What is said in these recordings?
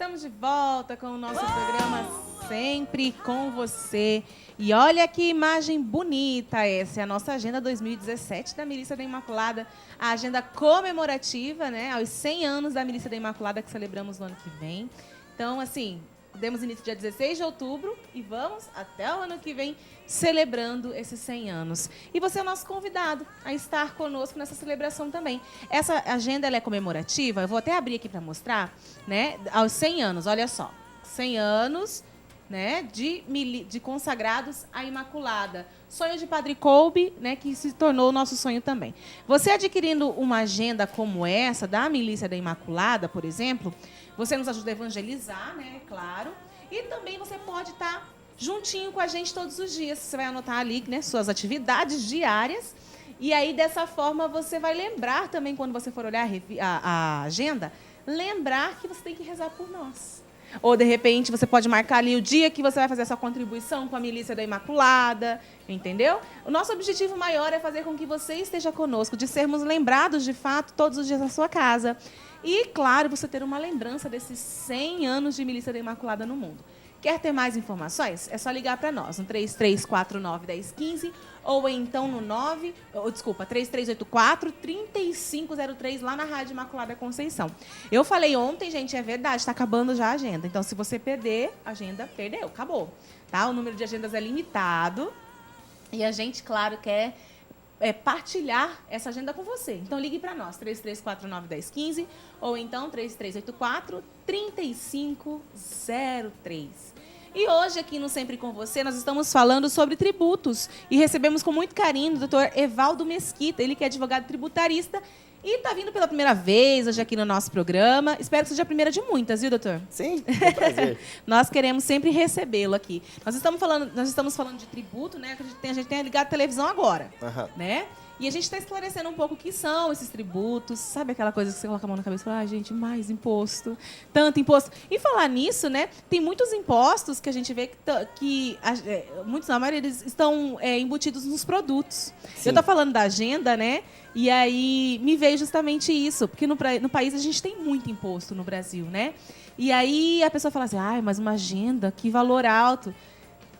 Estamos de volta com o nosso programa Sempre com Você. E olha que imagem bonita essa, é a nossa Agenda 2017 da Milícia da Imaculada, a agenda comemorativa, né, aos 100 anos da Milícia da Imaculada, que celebramos no ano que vem. Então, assim, demos início dia 16 de outubro e vamos até o ano que vem celebrando esses 100 anos. E você é o nosso convidado a estar conosco nessa celebração também. Essa agenda ela é comemorativa, eu vou até abrir aqui para mostrar, né, aos 100 anos, olha só, 100 anos... né, de consagrados à Imaculada. Sonho de Padre Kolbe, né, que se tornou o nosso sonho também. Você adquirindo uma agenda como essa, da Milícia da Imaculada, por exemplo, você nos ajuda a evangelizar, né, claro, e também você pode estar juntinho com a gente todos os dias. Você vai anotar ali, né, suas atividades diárias, e aí, dessa forma, você vai lembrar também, quando você for olhar a agenda, lembrar que você tem que rezar por nós. Ou, de repente, você pode marcar ali o dia que você vai fazer a sua contribuição com a Milícia da Imaculada, entendeu? O nosso objetivo maior é fazer com que você esteja conosco, de sermos lembrados, de fato, todos os dias na sua casa. E, claro, você ter uma lembrança desses 100 anos de Milícia da Imaculada no mundo. Quer ter mais informações? É só ligar para nós, no 3349-1015 ou então no 3384-3503, lá na Rádio Imaculada Conceição. Eu falei ontem, gente, é verdade, está acabando já a agenda. Então, se você perder, a agenda perdeu, acabou. Tá? O número de agendas é limitado e a gente, claro, quer partilhar essa agenda com você. Então, ligue para nós, 3349-1015 ou então 3384-3503. E hoje, aqui no Sempre com Você, nós estamos falando sobre tributos. E recebemos com muito carinho o doutor Evaldo Mesquita, ele que é advogado tributarista e está vindo pela primeira vez hoje aqui no nosso programa. Espero que seja a primeira de muitas, viu, doutor? Sim, é um prazer. Nós queremos sempre recebê-lo aqui. Nós estamos falando de tributo, né? A gente tem ligado a televisão agora, né? E a gente está esclarecendo um pouco o que são esses tributos. Sabe aquela coisa que você coloca a mão na cabeça e fala, gente, mais imposto, tanto imposto. E falar nisso, né, tem muitos impostos que a gente vê que muitos, na maioria, eles estão embutidos nos produtos. Sim. Eu estou falando da agenda, né? E aí me veio justamente isso, porque no país a gente tem muito imposto no Brasil, né? E aí a pessoa fala assim, mas uma agenda, que valor alto.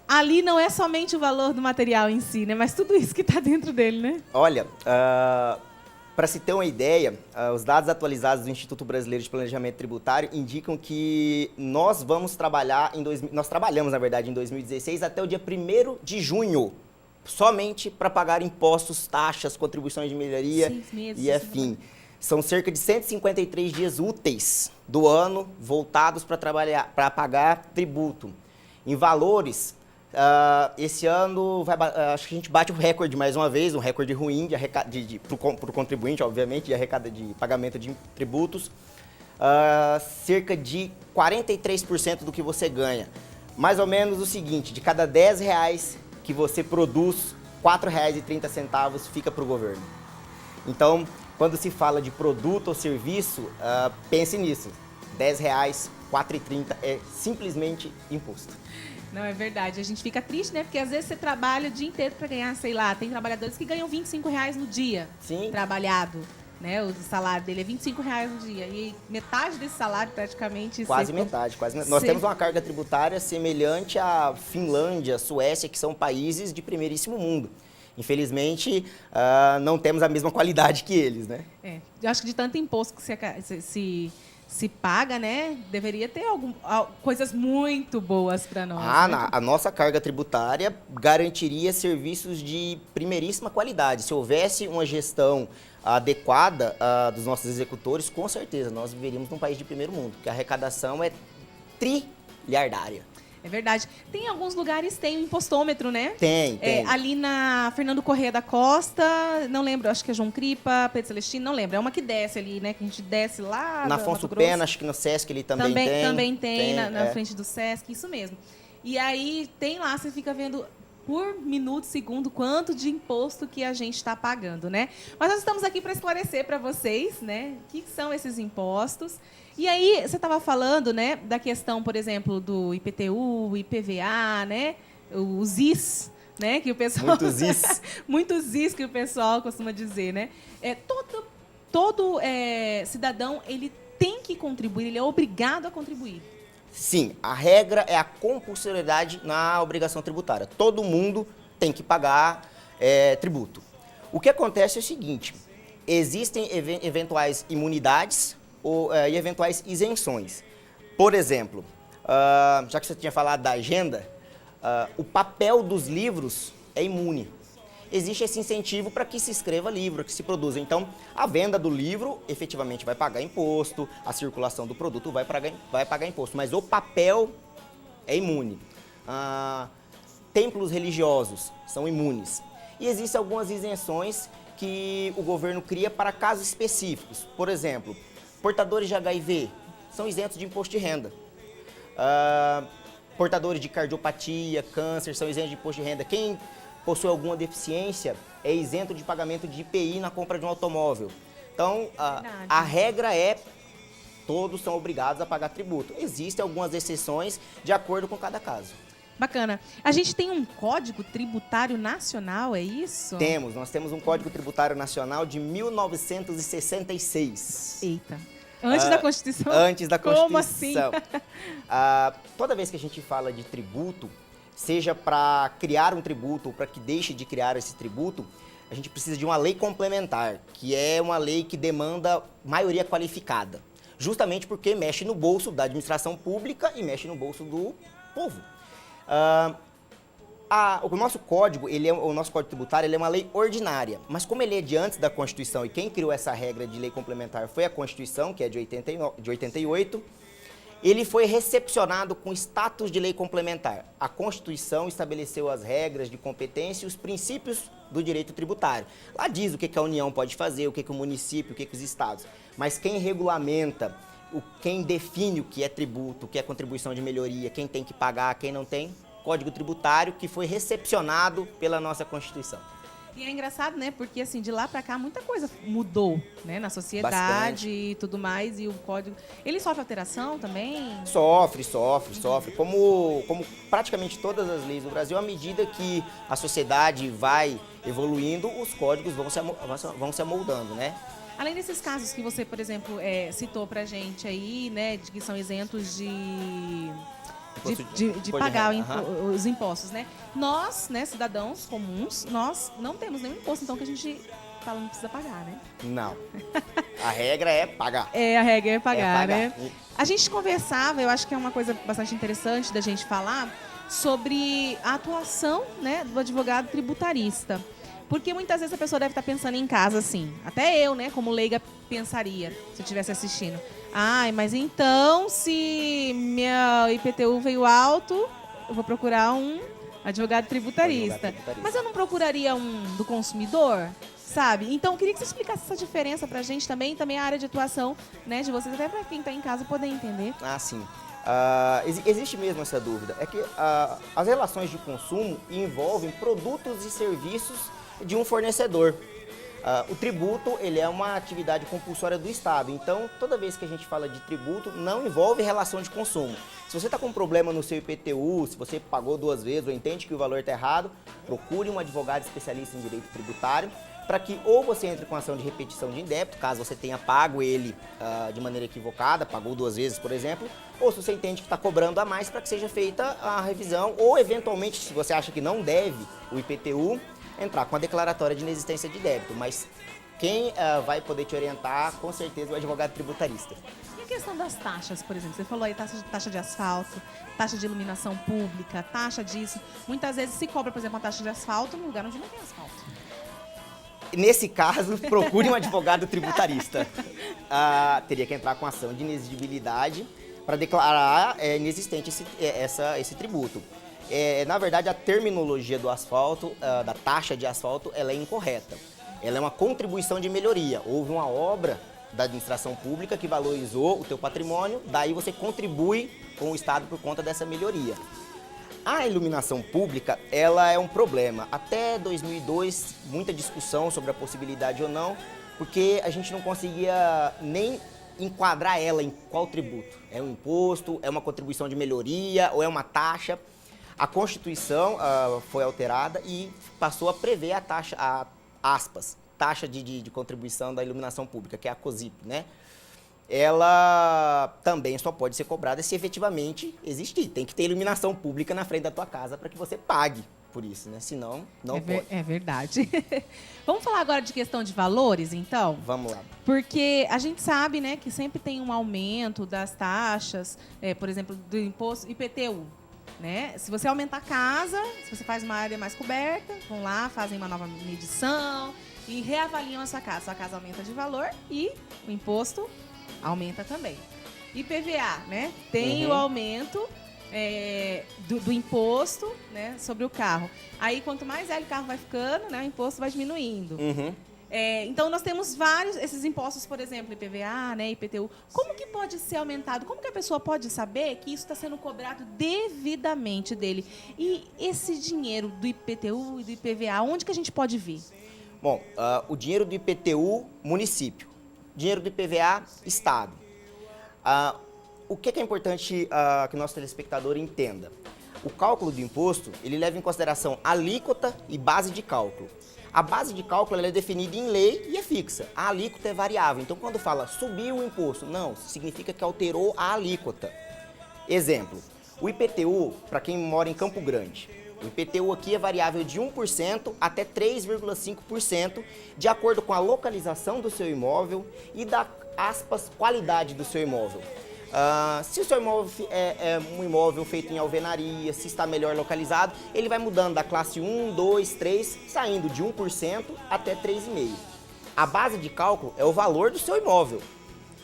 Ali não é somente o valor do material em si, né? Mas tudo isso que está dentro dele, né? Olha, para se ter uma ideia, os dados atualizados do Instituto Brasileiro de Planejamento Tributário indicam que nós vamos trabalhar nós trabalhamos, na verdade, em 2016 até o dia 1º de junho, somente para pagar impostos, taxas, contribuições de melhoria e afim. São cerca de 153 dias úteis do ano voltados para pagar tributo. Em valores, esse ano acho que a gente bate o recorde mais uma vez, um recorde ruim para o contribuinte, obviamente, de pagamento de tributos. Cerca de 43% do que você ganha. Mais ou menos o seguinte, de cada R$10 que você produz, R$4,30 fica para o governo. Então, quando se fala de produto ou serviço, pense nisso. R$10, R$4,30 é simplesmente imposto. Não, é verdade. A gente fica triste, né? Porque às vezes você trabalha o dia inteiro para ganhar, sei lá, tem trabalhadores que ganham R$25 no dia. Sim. Trabalhado. Né? O salário dele é R$25 no dia. E metade desse salário, praticamente... Quase metade. Nós temos uma carga tributária semelhante à Finlândia, Suécia, que são países de primeiríssimo mundo. Infelizmente, não temos a mesma qualidade que eles, né? Eu acho que de tanto imposto que se paga, né? Deveria ter coisas muito boas para nós. Né? A nossa carga tributária garantiria serviços de primeiríssima qualidade. Se houvesse uma gestão adequada dos nossos executores, com certeza nós viveríamos num país de primeiro mundo, porque a arrecadação é trilhardária. É verdade. Tem alguns lugares, tem um impostômetro, né? Tem. Ali na Fernando Corrêa da Costa, não lembro, acho que é João Cripa, Pedro Celestino, não lembro. É uma que desce ali, né? Que a gente desce lá. Na Afonso Pena, acho que no Sesc ele também tem. Também tem na frente do Sesc, isso mesmo. E aí tem lá, você fica vendo por minuto, segundo, quanto de imposto que a gente está pagando, né? Mas nós estamos aqui para esclarecer para vocês, né? O que são esses impostos. E aí, você estava falando, né, da questão, por exemplo, do IPTU, IPVA, né, os IS, né, que o pessoal... Muitos IS. Muitos IS que o pessoal costuma dizer, né. Todo cidadão, ele tem que contribuir, ele é obrigado a contribuir. Sim, a regra é a compulsoriedade na obrigação tributária. Todo mundo tem que pagar tributo. O que acontece é o seguinte, existem eventuais imunidades e eventuais isenções. Por exemplo, já que você tinha falado da agenda, o papel dos livros é imune. Existe esse incentivo para que se escreva livro, que se produza. Então, a venda do livro efetivamente vai pagar imposto, a circulação do produto vai pagar imposto, mas o papel é imune. Templos religiosos são imunes. E existem algumas isenções que o governo cria para casos específicos. Por exemplo, portadores de HIV são isentos de imposto de renda. Portadores de cardiopatia, câncer são isentos de imposto de renda. Quem possui alguma deficiência é isento de pagamento de IPI na compra de um automóvel. Então, a regra é todos são obrigados a pagar tributo. Existem algumas exceções de acordo com cada caso. Bacana. A gente tem um Código Tributário Nacional, é isso? Nós temos um Código Tributário Nacional de 1966. Eita. Antes da Constituição? Antes da Constituição. Como assim? Toda vez que a gente fala de tributo, seja para criar um tributo ou para que deixe de criar esse tributo, a gente precisa de uma lei complementar, que é uma lei que demanda maioria qualificada, justamente porque mexe no bolso da administração pública e mexe no bolso do povo. O nosso código, o nosso código tributário, ele é uma lei ordinária, mas como ele é de antes da Constituição e quem criou essa regra de lei complementar foi a Constituição, que é de 88, ele foi recepcionado com status de lei complementar. A Constituição estabeleceu as regras de competência e os princípios do direito tributário. Lá diz o que a União pode fazer, o que o município, o que os estados. Mas quem regulamenta, quem define o que é tributo, o que é contribuição de melhoria, quem tem que pagar, quem não tem, Código Tributário, que foi recepcionado pela nossa Constituição. E é engraçado, né? Porque, assim, de lá para cá, muita coisa mudou, né? Na sociedade Bastante. E tudo mais. E o código... Ele sofre alteração também? Sofre. Como praticamente todas as leis do Brasil, à medida que a sociedade vai evoluindo, os códigos vão se amoldando, né? Além desses casos que você, por exemplo, citou pra gente aí, né? De que são isentos de pagar os impostos, né? Nós, né, cidadãos comuns, nós não temos nenhum imposto, então, que a gente fala não precisa pagar, né? Não. A regra é pagar. A regra é pagar, né? A gente conversava, eu acho que é uma coisa bastante interessante da gente falar, sobre a atuação, né, do advogado tributarista. Porque muitas vezes a pessoa deve estar pensando em casa assim, até eu, né, como leiga, pensaria, se eu estivesse assistindo. Mas então, se meu IPTU veio alto, eu vou procurar um advogado tributarista. Mas eu não procuraria um do consumidor, sabe? Então, eu queria que você explicasse essa diferença pra gente também a área de atuação, né, de vocês, até para quem está em casa poder entender. Sim. Existe mesmo essa dúvida. É que as relações de consumo envolvem produtos e serviços de um fornecedor. O tributo, ele é uma atividade compulsória do Estado, então toda vez que a gente fala de tributo, não envolve relação de consumo. Se você está com um problema no seu IPTU, se você pagou 2 vezes ou entende que o valor está errado, procure um advogado especialista em direito tributário para que ou você entre com ação de repetição de indébito, caso você tenha pago ele de maneira equivocada, pagou 2 vezes, por exemplo, ou se você entende que está cobrando a mais para que seja feita a revisão, ou eventualmente, se você acha que não deve o IPTU, entrar com a declaratória de inexistência de débito, mas quem vai poder te orientar, com certeza, é o advogado tributarista. E a questão das taxas, por exemplo, você falou aí taxa de asfalto, taxa de iluminação pública, taxa disso. Muitas vezes se cobra, por exemplo, uma taxa de asfalto no lugar onde não tem asfalto. Nesse caso, procure um advogado tributarista. Teria que entrar com ação de inexigibilidade para declarar inexistente esse tributo. Na verdade, a terminologia do asfalto, da taxa de asfalto, ela é incorreta. Ela é uma contribuição de melhoria. Houve uma obra da administração pública que valorizou o teu patrimônio, daí você contribui com o Estado por conta dessa melhoria. A iluminação pública, ela é um problema. Até 2002, muita discussão sobre a possibilidade ou não, porque a gente não conseguia nem enquadrar ela em qual tributo. É um imposto, é uma contribuição de melhoria ou é uma taxa. A Constituição foi alterada e passou a prever a taxa, taxa de contribuição da iluminação pública, que é a COSIP, né? ela também só pode ser cobrada se efetivamente existir. Tem que ter iluminação pública na frente da tua casa para que você pague por isso, né? Senão, não pode. É verdade. Vamos falar agora de questão de valores, então? Vamos lá. Porque a gente sabe, né, que sempre tem um aumento das taxas, por exemplo, do imposto IPTU. Né? Se você aumentar a casa, se você faz uma área mais coberta, vão lá, fazem uma nova medição e reavaliam a sua casa. Sua casa aumenta de valor e o imposto aumenta também. IPVA, né? Tem o aumento do imposto, né, sobre o carro. Aí, quanto mais velho o carro vai ficando, né, o imposto vai diminuindo. Então, nós temos vários, esses impostos, por exemplo, IPVA, né, IPTU. Como que pode ser aumentado? Como que a pessoa pode saber que isso está sendo cobrado devidamente dele? E esse dinheiro do IPTU e do IPVA, onde que a gente pode ver? Bom, o dinheiro do IPTU, município. Dinheiro do IPVA, Estado. O que é importante que o nosso telespectador entenda? O cálculo do imposto, ele leva em consideração alíquota e base de cálculo. A base de cálculo ela é definida em lei e é fixa. A alíquota é variável. Então, quando fala subiu o imposto, não, significa que alterou a alíquota. Exemplo, o IPTU, para quem mora em Campo Grande, o IPTU aqui é variável de 1% até 3,5%, de acordo com a localização do seu imóvel e da, aspas, qualidade do seu imóvel. Se o seu imóvel é um imóvel feito em alvenaria, se está melhor localizado, ele vai mudando da classe 1, 2, 3, saindo de 1% até 3,5%. A base de cálculo é o valor do seu imóvel.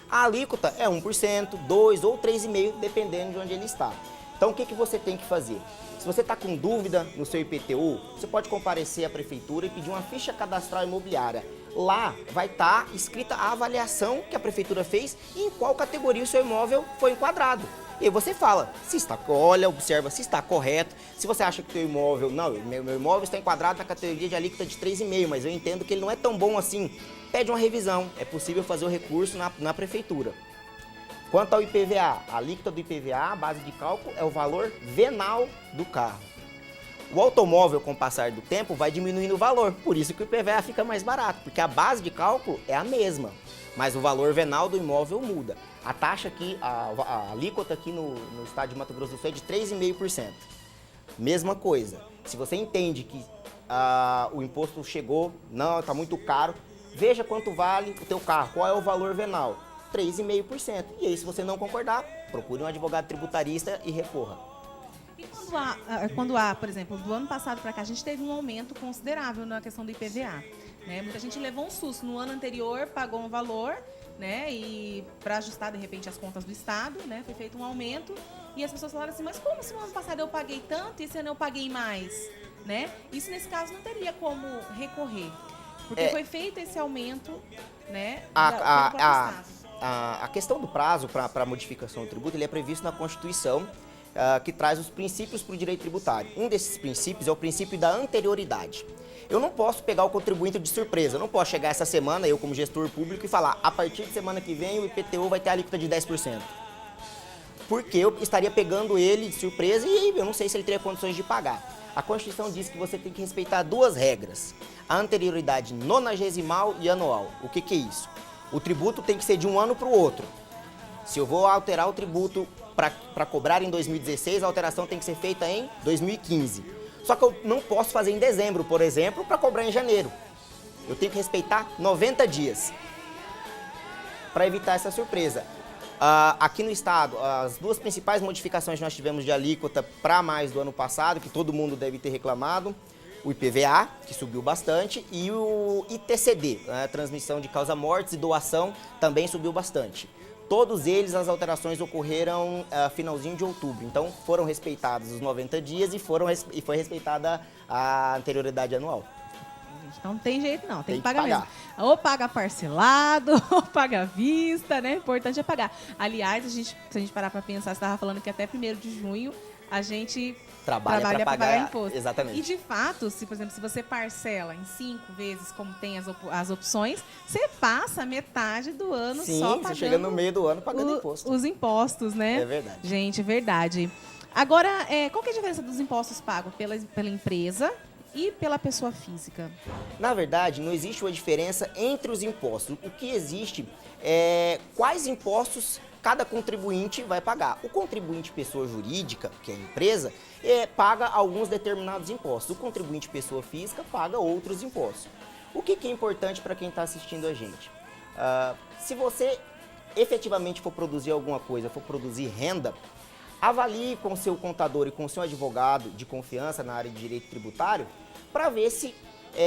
A alíquota é 1%, 2% ou 3,5%, dependendo de onde ele está. Então, o que você tem que fazer? Se você está com dúvida no seu IPTU, você pode comparecer à prefeitura e pedir uma ficha cadastral imobiliária. Lá vai estar escrita a avaliação que a prefeitura fez e em qual categoria o seu imóvel foi enquadrado. E aí você fala, se está, olha, observa se está correto. Se você acha que o seu imóvel, não, meu imóvel está enquadrado na categoria de alíquota de 3,5%, mas eu entendo que ele não é tão bom assim, pede uma revisão. É possível fazer o recurso na prefeitura. Quanto ao IPVA, a alíquota do IPVA, a base de cálculo, é o valor venal do carro. O automóvel, com o passar do tempo, vai diminuindo o valor, por isso que o IPVA fica mais barato, porque a base de cálculo é a mesma, mas o valor venal do imóvel muda. A taxa aqui, a alíquota aqui no estado de Mato Grosso do Sul é de 3,5%. Mesma coisa, se você entende que o imposto chegou, não, está muito caro, veja quanto vale o teu carro, qual é o valor venal, 3,5%. E aí, se você não concordar, procure um advogado tributarista e recorra. E quando há, por exemplo, do ano passado para cá, a gente teve um aumento considerável na questão do IPVA. Né? Muita gente levou um susto. No ano anterior, pagou um valor, né? E para ajustar, de repente, as contas do Estado, né? Foi feito um aumento. E as pessoas falaram assim, mas como se no ano passado eu paguei tanto e esse ano eu paguei mais? Né? Isso, nesse caso, não teria como recorrer. Porque foi feito esse aumento, né? A questão do prazo para a modificação do tributo ele é previsto na Constituição, que traz os princípios para o direito tributário. Um desses princípios é o princípio da anterioridade. Eu não posso pegar o contribuinte de surpresa, eu não posso chegar essa semana, eu como gestor público, e falar, a partir de semana que vem o IPTU vai ter a alíquota de 10%. Porque eu estaria pegando ele de surpresa e eu não sei se ele teria condições de pagar. A Constituição diz que você tem que respeitar duas regras, a anterioridade nonagesimal e anual. O que é isso? O tributo tem que ser de um ano para o outro. Se eu vou alterar o tributo para cobrar em 2016, a alteração tem que ser feita em 2015. Só que eu não posso fazer em dezembro, por exemplo, para cobrar em janeiro. Eu tenho que respeitar 90 dias para evitar essa surpresa. Aqui no estado, as duas principais modificações que nós tivemos de alíquota para mais do ano passado, que todo mundo deve ter reclamado, o IPVA, que subiu bastante, e o ITCD, a transmissão de causa-mortes e doação, também subiu bastante. Todos eles, as alterações ocorreram finalzinho de outubro, então foram respeitados os 90 dias e foi respeitada a anterioridade anual. Então não tem jeito não, tem que pagar mesmo. Ou paga parcelado, ou paga à vista, né? O importante é pagar. Aliás, se a gente parar para pensar, você estava falando que até 1º de junho a gente trabalha para pagar imposto. Exatamente. E de fato, por exemplo, se você parcela em 5 vezes, como tem as opções, você passa metade do ano só pagando. Você chega no meio do ano pagando imposto. Os impostos, né? É verdade. Gente, é verdade. Agora, qual que é a diferença dos impostos pagos pela empresa e pela pessoa física? Na verdade, não existe uma diferença entre os impostos. O que existe é quais impostos cada contribuinte vai pagar. O contribuinte pessoa jurídica, que é a empresa, paga alguns determinados impostos. O contribuinte pessoa física paga outros impostos. O que é importante para quem está assistindo a gente? Se você efetivamente for produzir alguma coisa, for produzir renda, avalie com o seu contador e com o seu advogado de confiança na área de direito tributário para ver se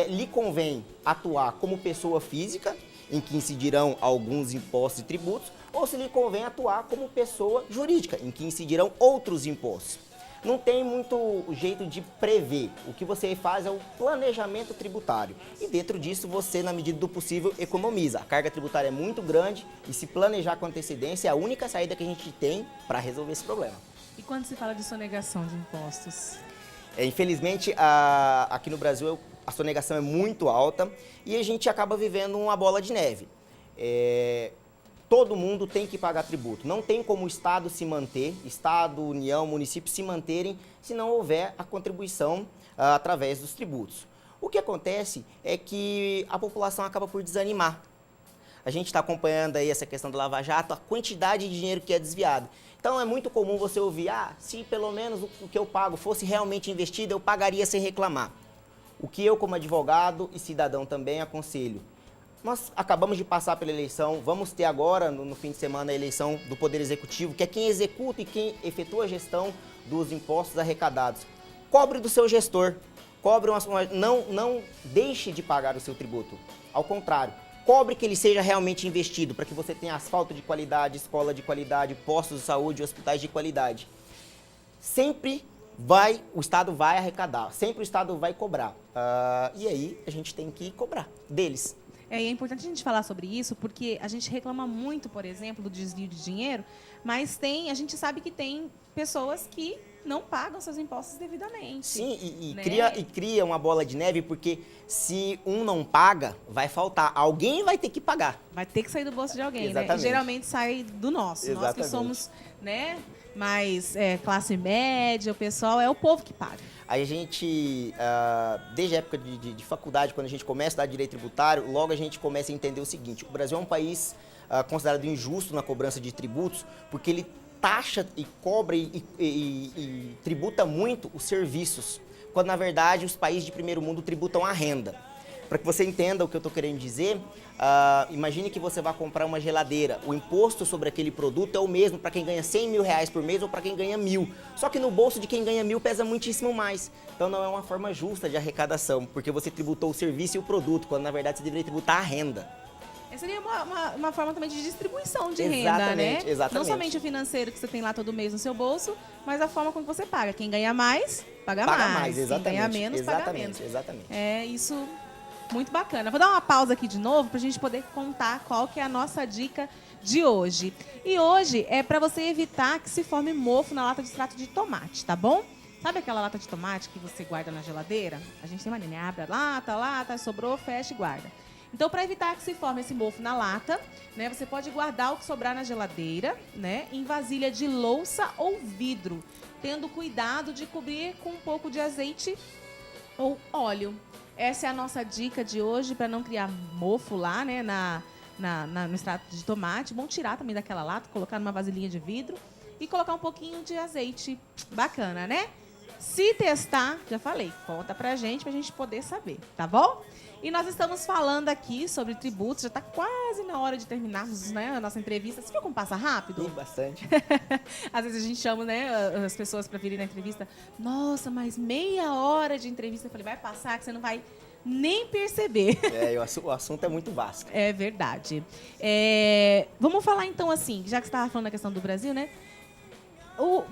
lhe convém atuar como pessoa física, em que incidirão alguns impostos e tributos, ou se lhe convém atuar como pessoa jurídica, em que incidirão outros impostos. Não tem muito jeito de prever. O que você faz é o planejamento tributário. E dentro disso, você, na medida do possível, economiza. A carga tributária é muito grande e se planejar com antecedência é a única saída que a gente tem para resolver esse problema. E quando se fala de sonegação de impostos? Infelizmente, aqui no Brasil, a sonegação é muito alta e a gente acaba vivendo uma bola de neve. Todo mundo tem que pagar tributo. Não tem como o Estado se manter, Estado, União, município se manterem se não houver a contribuição através dos tributos. O que acontece é que a população acaba por desanimar. A gente está acompanhando aí essa questão do Lava Jato, a quantidade de dinheiro que é desviado. Então é muito comum você ouvir, se pelo menos o que eu pago fosse realmente investido, eu pagaria sem reclamar. O que eu, como advogado e cidadão também aconselho. Nós acabamos de passar pela eleição, vamos ter agora, no fim de semana, a eleição do Poder Executivo, que é quem executa e quem efetua a gestão dos impostos arrecadados. Cobre do seu gestor, não deixe de pagar o seu tributo. Ao contrário, cobre que ele seja realmente investido, para que você tenha asfalto de qualidade, escola de qualidade, postos de saúde, hospitais de qualidade. Sempre o Estado vai arrecadar, sempre o Estado vai cobrar. E aí a gente tem que cobrar deles. É importante a gente falar sobre isso, porque a gente reclama muito, por exemplo, do desvio de dinheiro, mas a gente sabe que tem pessoas que não pagam seus impostos devidamente. Sim, né? cria uma bola de neve, porque se um não paga, vai faltar. Alguém vai ter que pagar. Vai ter que sair do bolso de alguém, Exatamente. né? E geralmente sai do nosso. Exatamente. Nós que somos, né, mais classe média, o pessoal, é o povo que paga. Aí a gente, desde a época de faculdade, quando a gente começa a estudar direito tributário, logo a gente começa a entender o seguinte: o Brasil é um país considerado injusto na cobrança de tributos, porque ele taxa e cobra e tributa muito os serviços, quando na verdade os países de primeiro mundo tributam a renda. Para que você entenda o que eu estou querendo dizer, imagine que você vai comprar uma geladeira. O imposto sobre aquele produto é o mesmo para quem ganha 100 mil reais por mês ou para quem ganha 1.000. Só que no bolso de quem ganha 1.000 pesa muitíssimo mais. Então não é uma forma justa de arrecadação, porque você tributou o serviço e o produto, quando na verdade você deveria tributar a renda. Seria uma forma também de distribuição de renda, Exatamente, né? exatamente. Não somente o financeiro que você tem lá todo mês no seu bolso, mas a forma como você paga. Quem ganha mais, paga mais. Exatamente. Quem ganha menos, paga menos. Exatamente. É isso, muito bacana. Vou dar uma pausa aqui de novo para a gente poder contar qual que é a nossa dica de hoje. E hoje é para você evitar que se forme mofo na lata de extrato de tomate, tá bom? Sabe aquela lata de tomate que você guarda na geladeira? A gente tem mania, abre a lata, sobrou, fecha e guarda. Então, para evitar que se forme esse mofo na lata, né, você pode guardar o que sobrar na geladeira, né, em vasilha de louça ou vidro, tendo cuidado de cobrir com um pouco de azeite ou óleo. Essa é a nossa dica de hoje para não criar mofo lá, né, no extrato de tomate. Bom tirar também daquela lata, colocar numa vasilhinha de vidro e colocar um pouquinho de azeite. Bacana, né? Se testar, já falei, conta pra gente poder saber, tá bom? E nós estamos falando aqui sobre tributos, já está quase na hora de terminarmos, né, a nossa entrevista. Você viu como passa rápido? Sim, bastante. Às vezes a gente chama, né, as pessoas para virem na entrevista. Nossa, mas meia hora de entrevista. Eu falei, vai passar que você não vai nem perceber. O assunto é muito vasto. É verdade. Vamos falar então assim, já que você estava falando da questão do Brasil, né?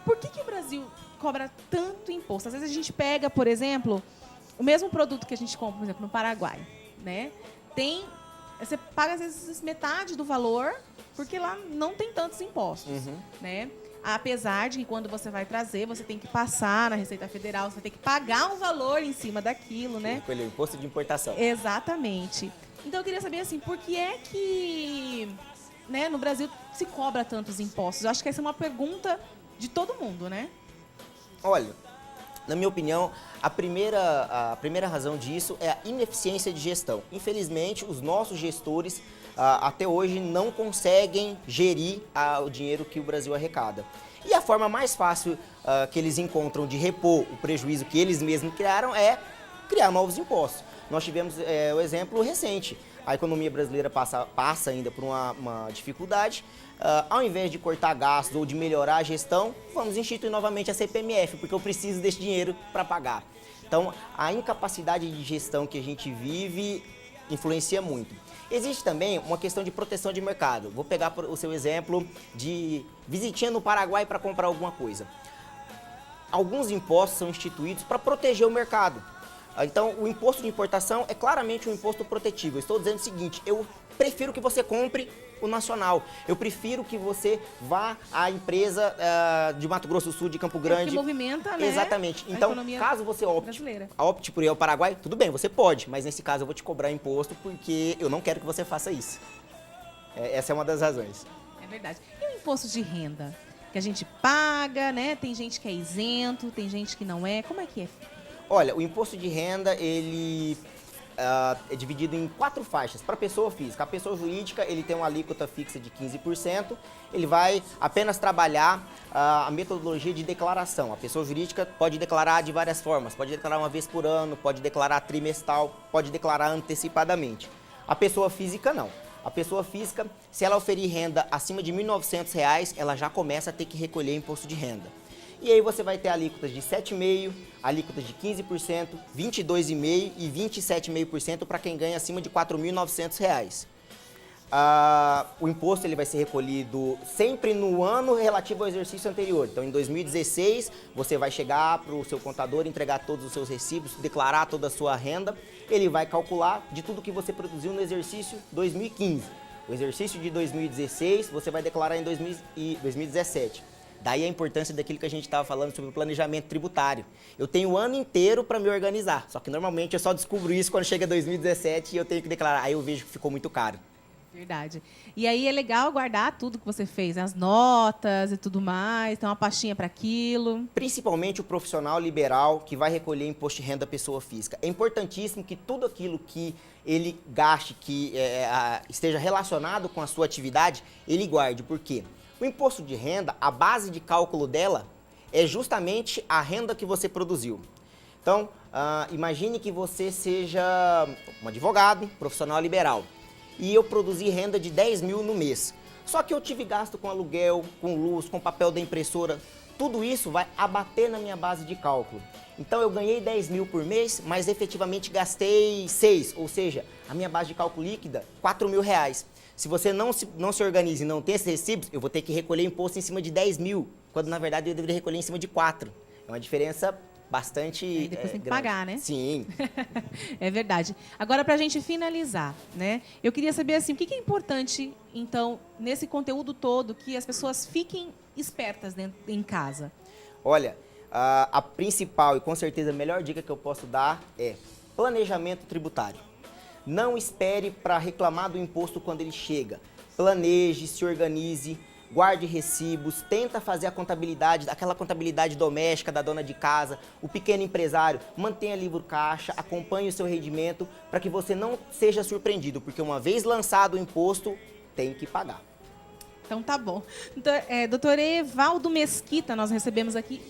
Por que o Brasil cobra tanto imposto? Às vezes a gente pega, por exemplo, o mesmo produto que a gente compra, por exemplo, no Paraguai, né? Você paga, às vezes, metade do valor, porque lá não tem tantos impostos, né? Apesar de que quando você vai trazer, você tem que passar na Receita Federal, você tem que pagar um valor em cima daquilo, né? Pelo imposto de importação. Exatamente. Então, eu queria saber, assim, por que é que, né, no Brasil se cobra tantos impostos? Eu acho que essa é uma pergunta de todo mundo, né? Olha, Na minha opinião, a primeira razão disso é a ineficiência de gestão. Infelizmente, os nossos gestores até hoje não conseguem gerir o dinheiro que o Brasil arrecada. E a forma mais fácil que eles encontram de repor o prejuízo que eles mesmos criaram é criar novos impostos. Nós tivemos o exemplo recente. A economia brasileira passa ainda por uma dificuldade. Ao invés de cortar gastos ou de melhorar a gestão, vamos instituir novamente a CPMF, porque eu preciso desse dinheiro para pagar. Então, a incapacidade de gestão que a gente vive influencia muito. Existe também uma questão de proteção de mercado. Vou pegar o seu exemplo de visitinha no Paraguai para comprar alguma coisa. Alguns impostos são instituídos para proteger o mercado. Então, o imposto de importação é claramente um imposto protetivo. Eu estou dizendo o seguinte, eu prefiro que você compre o nacional. Eu prefiro que você vá à empresa de Mato Grosso do Sul, de Campo Grande. Que movimenta, né? Exatamente. Então, caso você opte por ir ao Paraguai, tudo bem, você pode. Mas nesse caso eu vou te cobrar imposto porque eu não quero que você faça isso. Essa é uma das razões. É verdade. E o imposto de renda? Que a gente paga, né? Tem gente que é isento, tem gente que não é. Como é que é? Olha, o imposto de renda, ele é dividido em 4 faixas. Para a pessoa física, a pessoa jurídica, ele tem uma alíquota fixa de 15%. Ele vai apenas trabalhar a metodologia de declaração. A pessoa jurídica pode declarar de várias formas. Pode declarar uma vez por ano, pode declarar trimestral, pode declarar antecipadamente. A pessoa física, não. A pessoa física, se ela oferir renda acima de R$ 1.900, ela já começa a ter que recolher imposto de renda. E aí você vai ter alíquotas de 7,5%, alíquotas de 15%, 22,5% e 27,5% para quem ganha acima de R$ 4.900. O imposto ele vai ser recolhido sempre no ano relativo ao exercício anterior. Então, em 2016, você vai chegar para o seu contador, entregar todos os seus recibos, declarar toda a sua renda. Ele vai calcular de tudo que você produziu no exercício 2015. O exercício de 2016, você vai declarar em 2017. Daí a importância daquilo que a gente estava falando sobre o planejamento tributário. Eu tenho o ano inteiro para me organizar, só que normalmente eu só descubro isso quando chega 2017 e eu tenho que declarar. Aí eu vejo que ficou muito caro. Verdade. E aí é legal guardar tudo que você fez, as notas e tudo mais, tem uma pastinha para aquilo. Principalmente o profissional liberal que vai recolher imposto de renda pessoa física. É importantíssimo que tudo aquilo que ele gaste, que esteja relacionado com a sua atividade, ele guarde. Por quê? O imposto de renda, a base de cálculo dela é justamente a renda que você produziu. Então, imagine que você seja um advogado, profissional liberal, e eu produzi renda de 10 mil no mês. Só que eu tive gasto com aluguel, com luz, com papel da impressora. Tudo isso vai abater na minha base de cálculo. Então, eu ganhei 10 mil por mês, mas efetivamente gastei 6, ou seja, a minha base de cálculo líquida, R$ 4.000. Se você não se organiza e não tem esses recibos, eu vou ter que recolher imposto em cima de 10 mil, quando na verdade eu deveria recolher em cima de 4. É uma diferença bastante grande. Depois tem que pagar, né? Sim. É verdade. Agora, para a gente finalizar, né? Eu queria saber assim, o que é importante, então, nesse conteúdo todo, que as pessoas fiquem espertas em casa? Olha, a principal e com certeza a melhor dica que eu posso dar é planejamento tributário. Não espere para reclamar do imposto quando ele chega. Planeje, se organize, guarde recibos, tenta fazer a contabilidade, aquela contabilidade doméstica da dona de casa, o pequeno empresário, mantenha livre caixa, acompanhe o seu rendimento para que você não seja surpreendido, porque uma vez lançado o imposto, tem que pagar. Então tá bom. Então, doutor Evaldo Mesquita, nós recebemos aqui.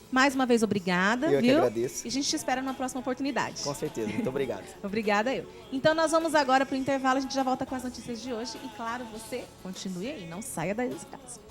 Mais uma vez, obrigada. Eu que agradeço. E a gente te espera na próxima oportunidade. Com certeza, muito obrigado. Obrigada eu. Então nós vamos agora para o intervalo, a gente já volta com as notícias de hoje. E claro, você continue aí, não saia desse caso.